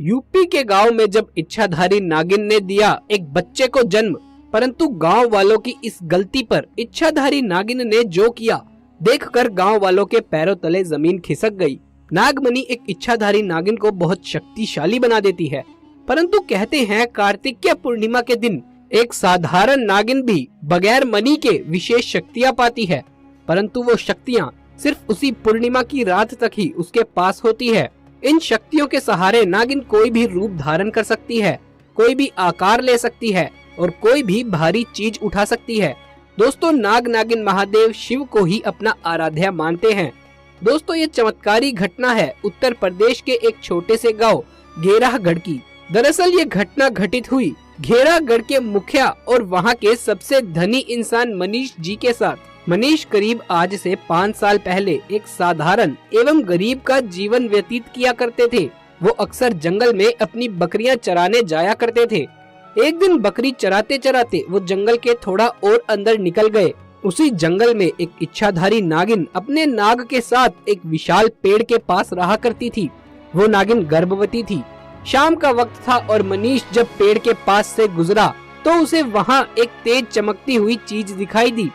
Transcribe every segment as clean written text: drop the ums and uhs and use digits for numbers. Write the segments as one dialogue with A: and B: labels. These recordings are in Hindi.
A: यूपी के गांव में जब इच्छाधारी नागिन ने दिया एक बच्चे को जन्म, परंतु गांव वालों की इस गलती पर इच्छाधारी नागिन ने जो किया देखकर गांव वालों के पैरों तले जमीन खिसक गई। नागमणि एक इच्छाधारी नागिन को बहुत शक्तिशाली बना देती है, परंतु कहते हैं कार्तिकीय पूर्णिमा के दिन एक साधारण नागिन भी बगैर मणि के विशेष शक्तियाँ पाती है, परंतु वो शक्तियाँ सिर्फ उसी पूर्णिमा की रात तक ही उसके पास होती है। इन शक्तियों के सहारे नागिन कोई भी रूप धारण कर सकती है, कोई भी आकार ले सकती है और कोई भी भारी चीज उठा सकती है। दोस्तों, नाग नागिन महादेव शिव को ही अपना आराध्य मानते हैं। दोस्तों, ये चमत्कारी घटना है उत्तर प्रदेश के एक छोटे से गांव घेरागढ़ की। दरअसल ये घटना घटित हुई घेरागढ़ के मुखिया और वहां के सबसे धनी इंसान मनीष जी के साथ। मनीष करीब आज से 5 साल पहले एक साधारण एवं गरीब का जीवन व्यतीत किया करते थे। वो अक्सर जंगल में अपनी बकरियां चराने जाया करते थे। एक दिन बकरी चराते चराते वो जंगल के थोड़ा और अंदर निकल गए। उसी जंगल में एक इच्छाधारी नागिन अपने नाग के साथ एक विशाल पेड़ के पास रहा करती थी। वो नागिन गर्भवती थी। शाम का वक्त था और मनीष जब पेड़ के पास से गुजरा तो उसे वहाँ एक तेज चमकती हुई चीज दिखाई दी,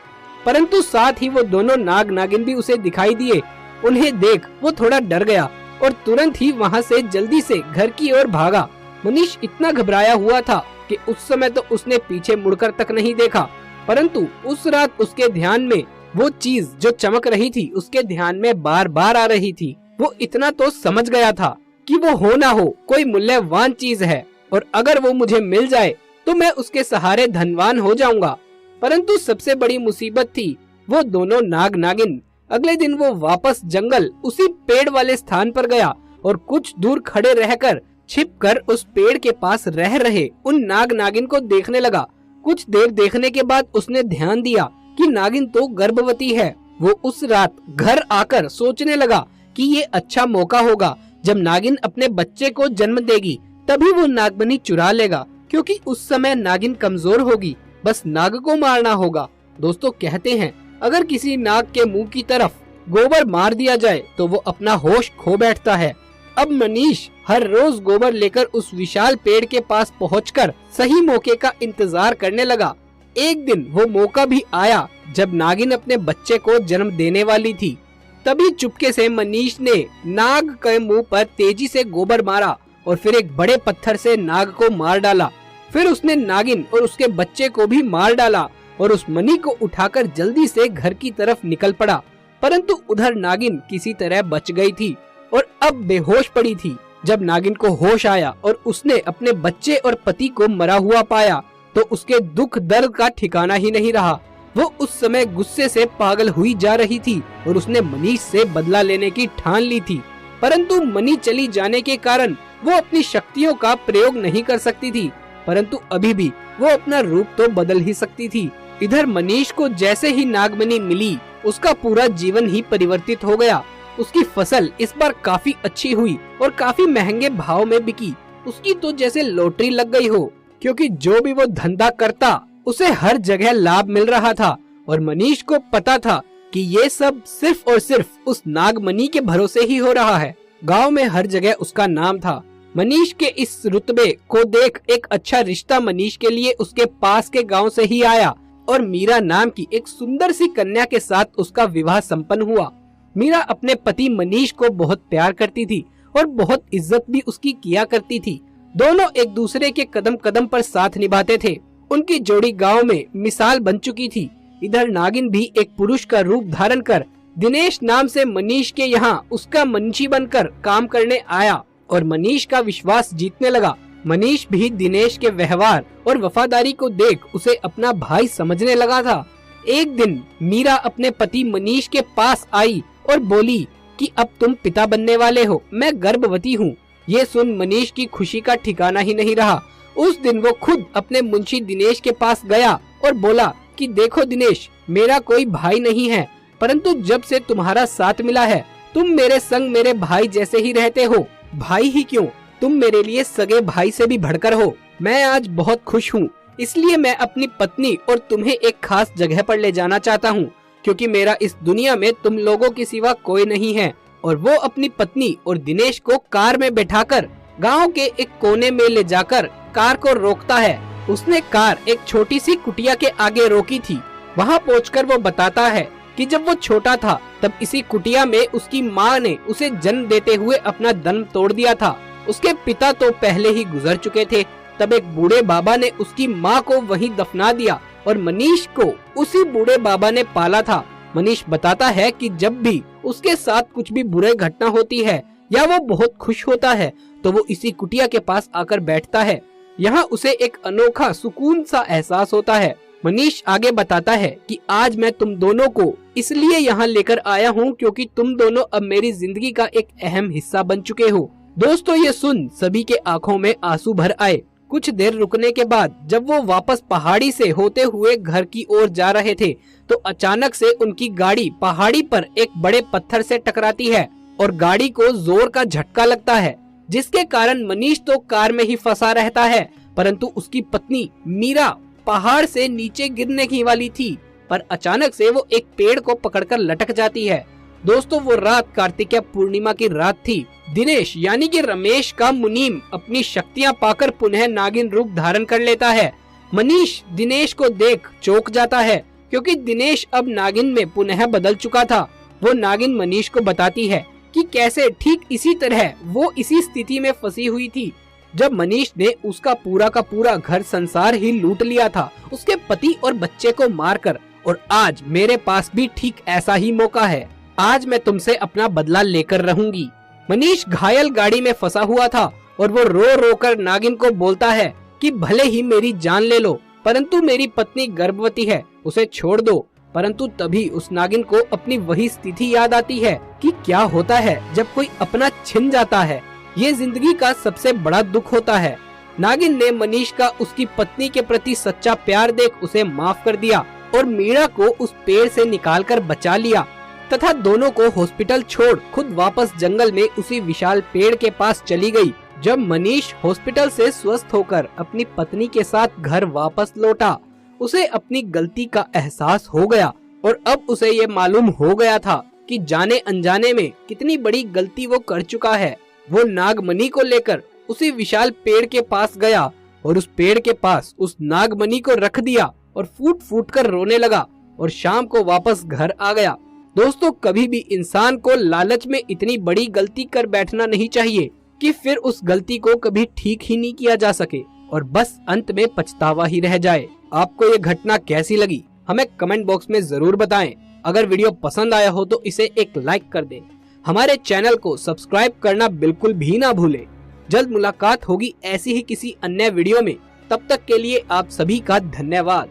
A: परंतु साथ ही वो दोनों नाग नागिन भी उसे दिखाई दिए। उन्हें देख वो थोड़ा डर गया और तुरंत ही वहाँ से जल्दी से घर की ओर भागा। मनीष इतना घबराया हुआ था कि उस समय तो उसने पीछे मुड़कर तक नहीं देखा, परंतु उस रात उसके ध्यान में वो चीज जो चमक रही थी उसके ध्यान में बार बार आ रही थी। वो इतना तो समझ गया था कि वो हो ना हो कोई मूल्यवान चीज है और अगर वो मुझे मिल जाए तो मैं उसके सहारे धनवान हो जाऊंगा। परंतु सबसे बड़ी मुसीबत थी वो दोनों नाग नागिन। अगले दिन वो वापस जंगल उसी पेड़ वाले स्थान पर गया और कुछ दूर खड़े रहकर छिपकर उस पेड़ के पास रह रहे उन नाग नागिन को देखने लगा। कुछ देर देखने के बाद उसने ध्यान दिया कि नागिन तो गर्भवती है। वो उस रात घर आकर सोचने लगा कि ये अच्छा मौका होगा, जब नागिन अपने बच्चे को जन्म देगी तभी वो नागमणि चुरा लेगा, क्योंकि उस समय नागिन कमजोर होगी, बस नाग को मारना होगा। दोस्तों, कहते हैं अगर किसी नाग के मुंह की तरफ गोबर मार दिया जाए तो वो अपना होश खो बैठता है। अब मनीष हर रोज गोबर लेकर उस विशाल पेड़ के पास पहुंचकर सही मौके का इंतजार करने लगा। एक दिन वो मौका भी आया जब नागिन अपने बच्चे को जन्म देने वाली थी। तभी चुपके से मनीष ने नाग के मुंह पर तेजी से गोबर मारा और फिर एक बड़े पत्थर से नाग को मार डाला। फिर उसने नागिन और उसके बच्चे को भी मार डाला और उस मणि को उठाकर जल्दी से घर की तरफ निकल पड़ा, परंतु उधर नागिन किसी तरह बच गई थी और अब बेहोश पड़ी थी। जब नागिन को होश आया और उसने अपने बच्चे और पति को मरा हुआ पाया तो उसके दुख दर्द का ठिकाना ही नहीं रहा। वो उस समय गुस्से से पागल हुई जा रही थी और उसने मनीष से बदला लेने की ठान ली थी, परंतु मणि चली जाने के कारण वो अपनी शक्तियों का प्रयोग नहीं कर सकती थी, परंतु अभी भी वो अपना रूप तो बदल ही सकती थी। इधर मनीष को जैसे ही नागमणि मिली उसका पूरा जीवन ही परिवर्तित हो गया। उसकी फसल इस बार काफी अच्छी हुई और काफी महंगे भाव में बिकी। उसकी तो जैसे लॉटरी लग गई हो, क्योंकि जो भी वो धंधा करता उसे हर जगह लाभ मिल रहा था और मनीष को पता था कि ये सब सिर्फ और सिर्फ उस नागमणि के भरोसे ही हो रहा है। गांव में हर जगह उसका नाम था। मनीष के इस रुतबे को देख एक अच्छा रिश्ता मनीष के लिए उसके पास के गांव से ही आया और मीरा नाम की एक सुंदर सी कन्या के साथ उसका विवाह संपन्न हुआ। मीरा अपने पति मनीष को बहुत प्यार करती थी और बहुत इज्जत भी उसकी किया करती थी। दोनों एक दूसरे के कदम कदम पर साथ निभाते थे। उनकी जोड़ी गांव में मिसाल बन चुकी थी। इधर नागिन भी एक पुरुष का रूप धारण कर दिनेश नाम से मनीष के यहाँ उसका मुंशी बनकर काम करने आया और मनीष का विश्वास जीतने लगा। मनीष भी दिनेश के व्यवहार और वफादारी को देख उसे अपना भाई समझने लगा था। एक दिन मीरा अपने पति मनीष के पास आई और बोली कि अब तुम पिता बनने वाले हो, मैं गर्भवती हूँ। ये सुन मनीष की खुशी का ठिकाना ही नहीं रहा। उस दिन वो खुद अपने मुंशी दिनेश के पास गया और बोला कि देखो दिनेश, मेरा कोई भाई नहीं है, परंतु जब से तुम्हारा साथ मिला है तुम मेरे संग मेरे भाई जैसे ही रहते हो। भाई ही क्यों, तुम मेरे लिए सगे भाई से भी बढ़कर हो। मैं आज बहुत खुश हूँ, इसलिए मैं अपनी पत्नी और तुम्हें एक खास जगह पर ले जाना चाहता हूँ, क्योंकि मेरा इस दुनिया में तुम लोगों के सिवा कोई नहीं है। और वो अपनी पत्नी और दिनेश को कार में बैठाकर गांव के एक कोने में ले जाकर कार को रोकता है। उसने कार एक छोटी सी कुटिया के आगे रोकी थी। वहां पहुंचकर वो बताता है कि जब वो छोटा था तब इसी कुटिया में उसकी माँ ने उसे जन्म देते हुए अपना दम तोड़ दिया था। उसके पिता तो पहले ही गुजर चुके थे। तब एक बूढ़े बाबा ने उसकी माँ को वहीं दफना दिया और मनीष को उसी बूढ़े बाबा ने पाला था। मनीष बताता है कि जब भी उसके साथ कुछ भी बुरे घटना होती है या वो बहुत खुश होता है तो वो इसी कुटिया के पास आकर बैठता है। यहाँ उसे एक अनोखा सुकून सा एहसास होता है। मनीष आगे बताता है कि आज मैं तुम दोनों को इसलिए यहाँ लेकर आया हूँ क्योंकि तुम दोनों अब मेरी जिंदगी का एक अहम हिस्सा बन चुके हो। दोस्तों, ये सुन सभी के आंखों में आंसू भर आए। कुछ देर रुकने के बाद जब वो वापस पहाड़ी से होते हुए घर की ओर जा रहे थे तो अचानक से उनकी गाड़ी पहाड़ी पर एक बड़े पत्थर से टकराती है और गाड़ी को जोर का झटका लगता है, जिसके कारण मनीष तो कार में ही फंसा रहता है, परंतु उसकी पत्नी मीरा पहाड़ से नीचे गिरने की वाली थी, पर अचानक से वो एक पेड़ को पकड़कर लटक जाती है। दोस्तों, वो रात कार्तिक पूर्णिमा की रात थी। दिनेश यानी कि रमेश का मुनीम अपनी शक्तियां पाकर पुनः नागिन रूप धारण कर लेता है। मनीष दिनेश को देख चौंक जाता है क्योंकि दिनेश अब नागिन में पुनः बदल चुका था। वो नागिन मनीष को बताती है कि कैसे ठीक इसी तरह वो इसी स्थिति में फंसी हुई थी जब मनीष ने उसका पूरा का पूरा घर संसार ही लूट लिया था, उसके पति और बच्चे को मारकर। और आज मेरे पास भी ठीक ऐसा ही मौका है। आज मैं तुमसे अपना बदला लेकर रहूंगी। मनीष घायल गाड़ी में फंसा हुआ था और वो रो रो कर नागिन को बोलता है कि भले ही मेरी जान ले लो, परंतु मेरी पत्नी गर्भवती है, उसे छोड़ दो। परंतु तभी उस नागिन को अपनी वही स्थिति याद आती है कि क्या होता है जब कोई अपना छिन जाता है। ये जिंदगी का सबसे बड़ा दुख होता है। नागिन ने मनीष का उसकी पत्नी के प्रति सच्चा प्यार देख उसे माफ कर दिया और मीरा को उस पेड़ से निकालकर बचा लिया तथा दोनों को हॉस्पिटल छोड़ खुद वापस जंगल में उसी विशाल पेड़ के पास चली गई। जब मनीष हॉस्पिटल से स्वस्थ होकर अपनी पत्नी के साथ घर वापस लौटा, उसे अपनी गलती का एहसास हो गया और अब उसे ये मालूम हो गया था कि जाने अनजाने में कितनी बड़ी गलती वो कर चुका है। वो नागमणि को लेकर उसी विशाल पेड़ के पास गया और उस पेड़ के पास उस नागमणि को रख दिया और फूट फूट कर रोने लगा और शाम को वापस घर आ गया। दोस्तों, कभी भी इंसान को लालच में इतनी बड़ी गलती कर बैठना नहीं चाहिए कि फिर उस गलती को कभी ठीक ही नहीं किया जा सके और बस अंत में पछतावा ही रह जाए। आपको ये घटना कैसी लगी हमें कमेंट बॉक्स में जरूर बताएं। अगर वीडियो पसंद आया हो तो इसे एक लाइक कर दें। हमारे चैनल को सब्सक्राइब करना बिल्कुल भी ना भूलें। जल्द मुलाकात होगी ऐसी ही किसी अन्य वीडियो में। तब तक के लिए आप सभी का धन्यवाद।